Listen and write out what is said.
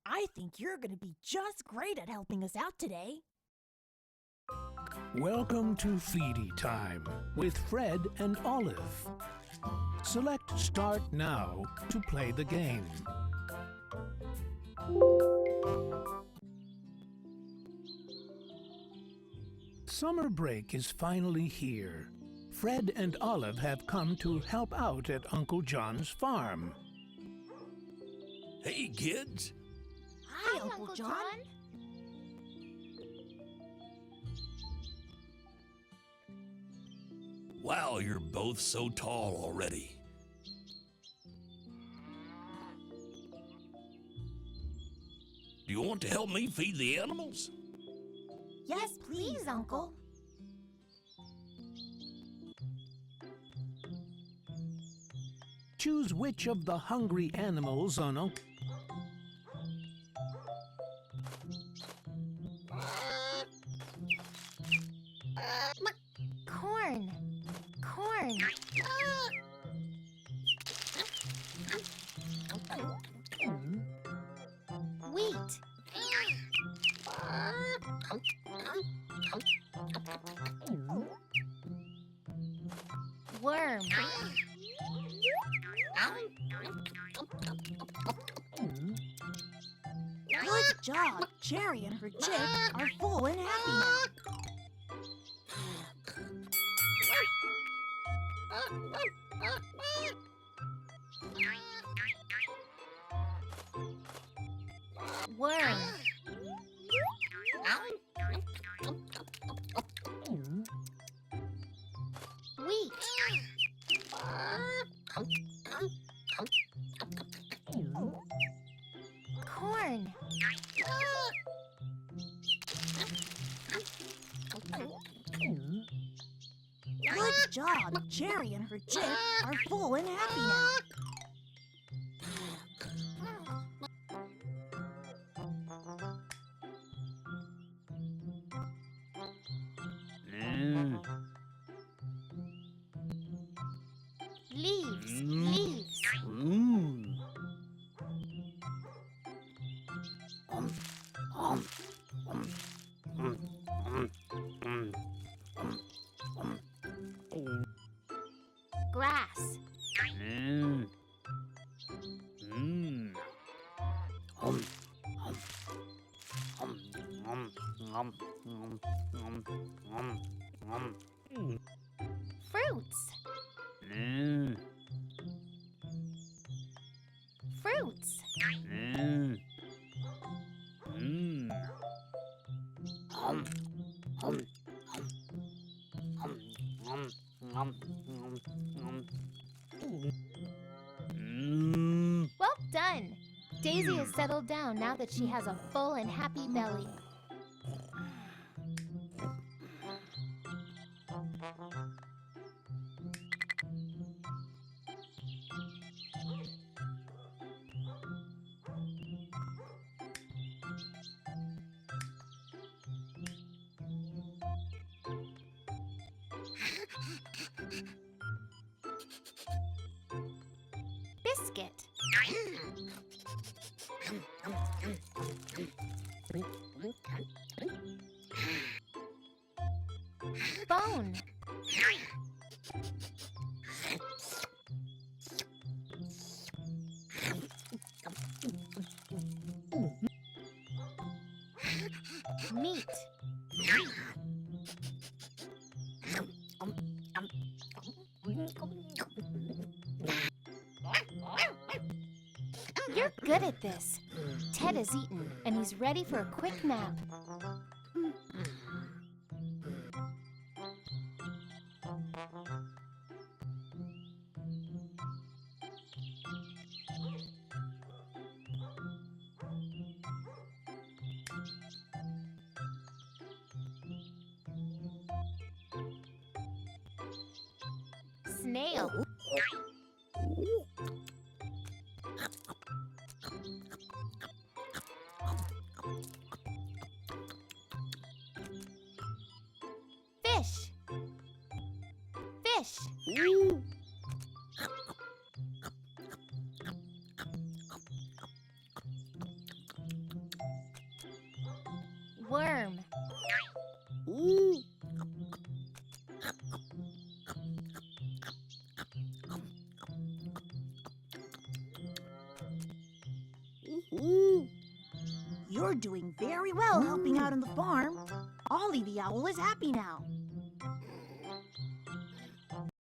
I think you're going to be just great at helping us out today. Welcome to Feedy Time with Fred and Olive. Select Start Now to play the game. Summer break is finally here. Fred and Olive have come to help out at Uncle John's farm. Hey, kids. Hi, Uncle John. Wow, you're both so tall already. Do you want to help me feed the animals? Yes, please, Uncle. Choose which of the hungry animals on Uncle... Corn. Corn. Wheat. Worm. Good job. Cherry and her chick are full and happy now. Worm. Wheat. Corn. Good job. Cherry and her chick are full and happy now. Leaves. Leaves. Grass. Fruits. Fruits. Well done. Daisy has settled down now that she has a full and happy belly. Biscuit. Bone. Meat. You're good at this. Ted has eaten, and he's ready for a quick nap. Snail. Fish. Fish. worm. Ooh. Ooh. You're doing very well helping out on the farm. Ollie the owl is happy now.